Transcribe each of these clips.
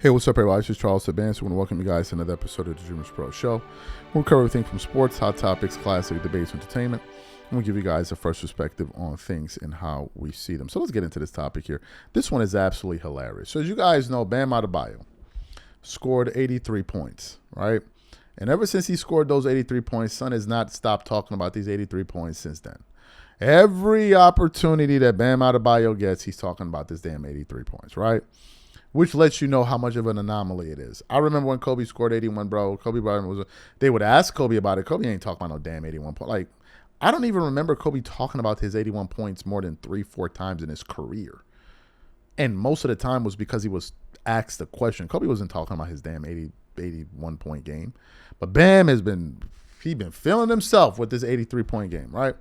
Hey, what's up, everybody? This is Charles Advance. I want to welcome you guys to another episode of the DREAMERSPRO show. We'll cover everything from sports, hot topics, classic, debates, entertainment, and we'll give you guys a first perspective on things and how we see them. So let's get into this topic here. This one is absolutely hilarious. So as you guys know, Bam Adebayo scored 83 points, right? And ever since he scored those 83 points, Son has not stopped talking about these 83 points since then. Every opportunity that Bam Adebayo gets, he's talking about this damn 83 points, right? Which lets you know how much of an anomaly it is. I remember when Kobe scored 81, bro. Kobe Bryant they would ask Kobe about it. Kobe ain't talking about no damn 81 points. Like, I don't even remember Kobe talking about his 81 points more than 3-4 times in his career. And most of the time was because he was asked a question. Kobe wasn't talking about his damn 81 point game. But Bam he's been feeling himself with this 83 point game, right?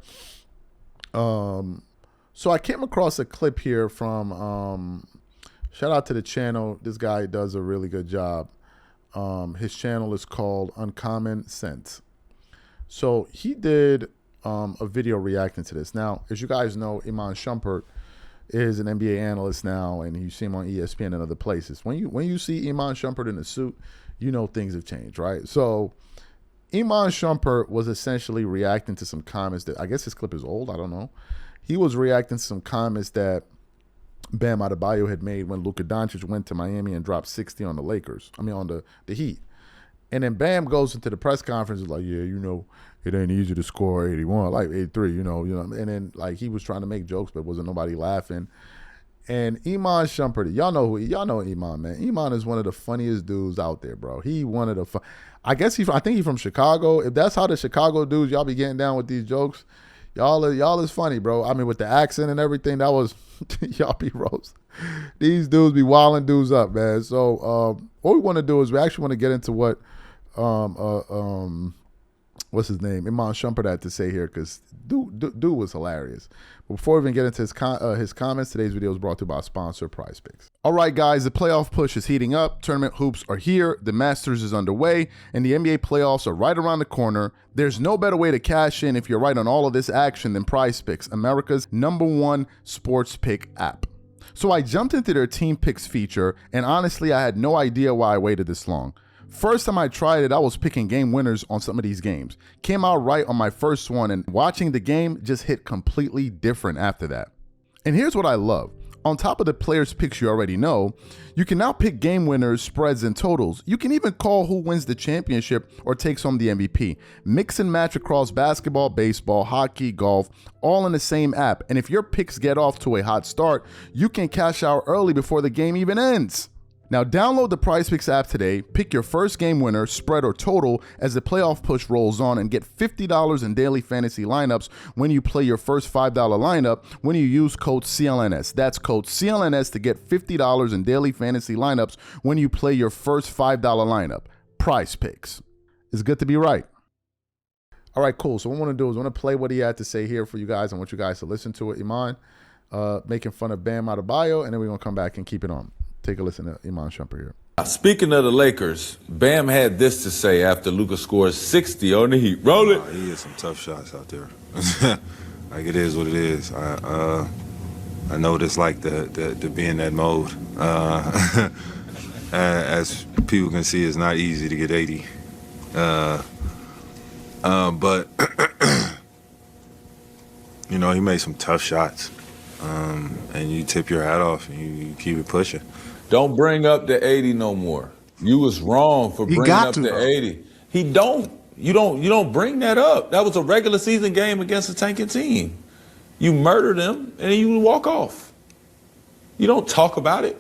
So I came across a clip here from shout out to the channel. This guy does a really good job. His channel is called Uncommon Sense. So he did a video reacting to this. Now, as you guys know, Iman Shumpert is an NBA analyst now, and you see him on ESPN and other places. When you see Iman Shumpert in a suit, you know things have changed, right? So Iman Shumpert was essentially reacting to some comments that, I guess his clip is old, I don't know. He was reacting to some comments that Bam Adebayo had made when Luka Doncic went to Miami and dropped 60 on the Lakers. I mean, on the Heat. And then Bam goes into the press conference and is like, yeah, you know, it ain't easy to score 81, like 83, you know. And then, like, he was trying to make jokes, but wasn't nobody laughing. And Iman Shumpert, y'all know Iman, man. Iman is one of the funniest dudes out there, bro. He one of the I think he's from Chicago. If that's how the Chicago dudes, y'all be getting down with these jokes, y'all is funny, bro. I mean, with the accent and everything, that was y'all be roast. These dudes be wilding dudes up, man. So what we want to do is we actually want to get into what what's his name, Iman Shumpert, had to say here, because dude was hilarious. But before we even get into his comments, today's video is brought to you by our sponsor, PrizePicks. All right, guys, the playoff push is heating up. Tournament hoops are here. The Masters is underway, and the NBA playoffs are right around the corner. There's no better way to cash in if you're right on all of this action than PrizePicks, America's #1 sports pick app. So I jumped into their team picks feature, and honestly, I had no idea why I waited this long. First time I tried it, I was picking game winners on some of these games. Came out right on my first one, and watching the game just hit completely different after that. And here's what I love. On top of the players' picks you already know, you can now pick game winners, spreads, and totals. You can even call who wins the championship or takes home the MVP. Mix and match across basketball, baseball, hockey, golf, all in the same app. And if your picks get off to a hot start, you can cash out early before the game even ends. Now download the PrizePicks app today, pick your first game winner, spread, or total as the playoff push rolls on, and get $50 in daily fantasy lineups when you play your first $5 lineup when you use code CLNS. That's code CLNS to get $50 in daily fantasy lineups when you play your first $5 lineup. PrizePicks. It's good to be right. All right, cool. So what I want to do is I want to play what he had to say here for you guys. I want you guys to listen to it. Iman making fun of Bam Adebayo, and then we're going to come back and keep it on. Take a listen to Iman Shumpert here. Speaking of the Lakers, Bam had this to say after Luka scores 60 on the Heat. Roll it. He had some tough shots out there. Like, it is what it is. I know what it's like to be in that mode. As people can see, it's not easy to get 80. But you know, he made some tough shots. And you tip your hat off and you keep it pushing. Don't bring up the 80 no more. You was wrong for bringing up the 80. He don't. You don't bring that up. That was a regular season game against a tanking team. You murdered him and you walk off. You don't talk about it.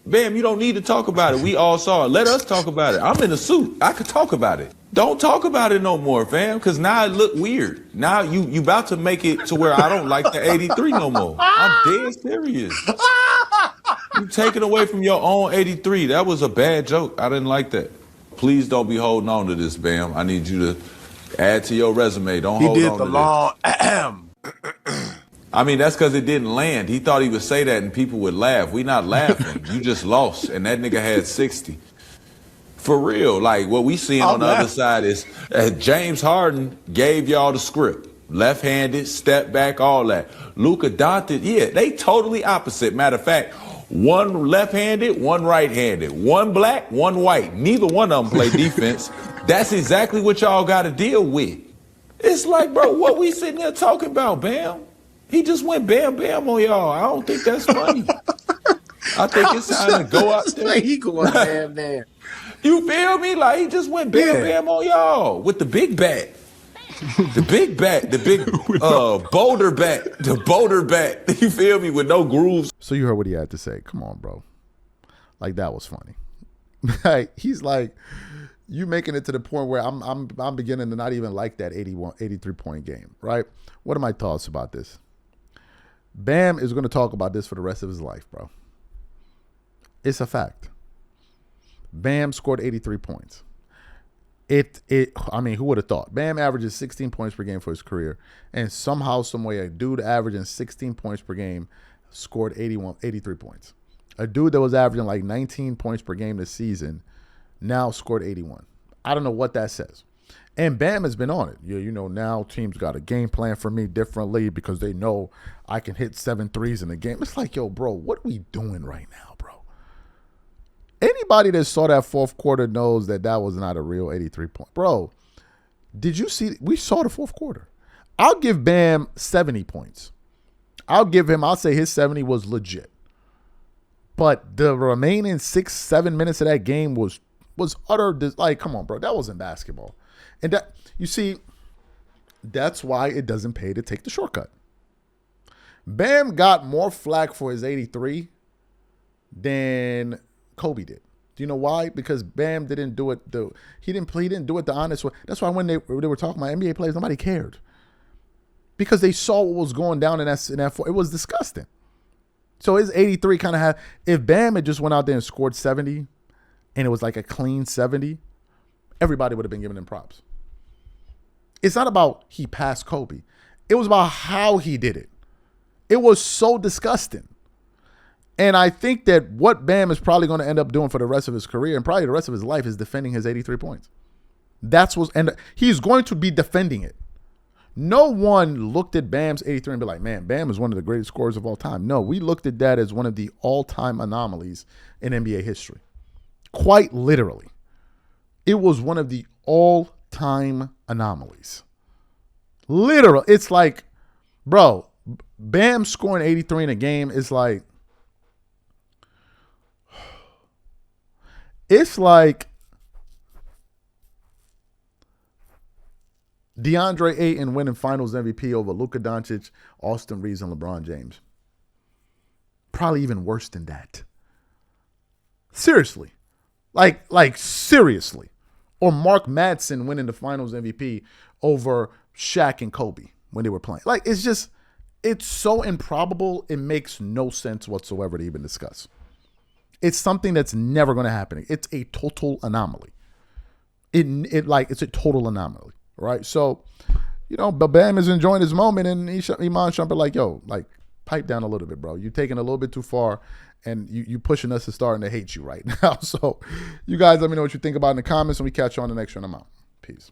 Bam, you don't need to talk about it. We all saw it. Let us talk about it. I'm in a suit. I could talk about it. Don't talk about it no more, fam, because now it look weird. Now you about to make it to where I don't like the 83 no more. I'm dead serious. You taking away from your own 83. That was a bad joke. I didn't like that. Please don't be holding on to this, Bam. I need you to add to your resume. Don't hold on to this. He did the long I mean, that's because it didn't land. He thought he would say that and people would laugh. We not laughing. You just lost, and that nigga had 60. For real, like what we seeing on the other side is James Harden gave y'all the script. Left-handed, step back, all that. Luka Doncic, yeah, they totally opposite. Matter of fact, One left-handed, one right-handed. One black, one white. Neither one of them play defense. That's exactly what y'all got to deal with. It's like, bro, what we sitting there talking about, Bam? He just went bam, bam on y'all. I don't think that's funny. I think it's time to go out there. He going bam, bam. You feel me? Like, he just went bam, bam on y'all with the big bat. The big bat, the big boulder bat, the boulder bat. You feel me? With no grooves. So you heard what he had to say. Come on, bro. Like, that was funny. Like, he's like, you making it to the point where I'm beginning to not even like that 83-point game, right? What are my thoughts about this? Bam is going to talk about this for the rest of his life, bro. It's a fact. Bam scored 83 points. I mean, who would have thought? Bam averages 16 points per game for his career, and somehow, some way, a dude averaging 16 points per game scored 83 points. A dude that was averaging like 19 points per game this season now scored 81. I don't know what that says. And Bam has been on it. You know, now teams got a game plan for me differently because they know I can hit 7 threes in the game. It's like, yo, bro, what are we doing right now, bro? Anybody that saw that fourth quarter knows that that was not a real 83-point. Bro, did you see? We saw the fourth quarter. I'll give Bam 70 points. I'll say his 70 was legit. But the remaining 6-7 minutes of that game was utter, like, come on, bro. That wasn't basketball. And that, you see, that's why it doesn't pay to take the shortcut. Bam got more flack for his 83 than Kobe did. Do you know why? Because Bam didn't do it. He didn't do it the honest way. That's why when they were talking about NBA players, nobody cared, because they saw what was going down in that. It was disgusting. So his 83 kind of had. If Bam had just went out there and scored 70, and it was like a clean 70, everybody would have been giving him props. It's not about he passed Kobe. It was about how he did it. It was so disgusting. And I think that what Bam is probably going to end up doing for the rest of his career and probably the rest of his life is defending his 83 points. And he's going to be defending it. No one looked at Bam's 83 and be like, man, Bam is one of the greatest scorers of all time. No, we looked at that as one of the all-time anomalies in NBA history. Quite literally. It was one of the all-time anomalies. Literal. It's like, bro, Bam scoring 83 in a game is like, it's like DeAndre Ayton winning Finals MVP over Luka Doncic, Austin Reeves, and LeBron James. Probably even worse than that. Seriously. Like seriously. Or Mark Madsen winning the Finals MVP over Shaq and Kobe when they were playing. Like, it's so improbable, it makes no sense whatsoever to even discuss. It's something that's never going to happen. It's a total anomaly. It's a total anomaly, right? So, you know, but Bam is enjoying his moment, and Iman Shumpert like, yo, like, pipe down a little bit, bro. You're taking a little bit too far, and you pushing us to starting to hate you right now. So, you guys let me know what you think about in the comments, and we catch you on the next one. I'm out. Peace.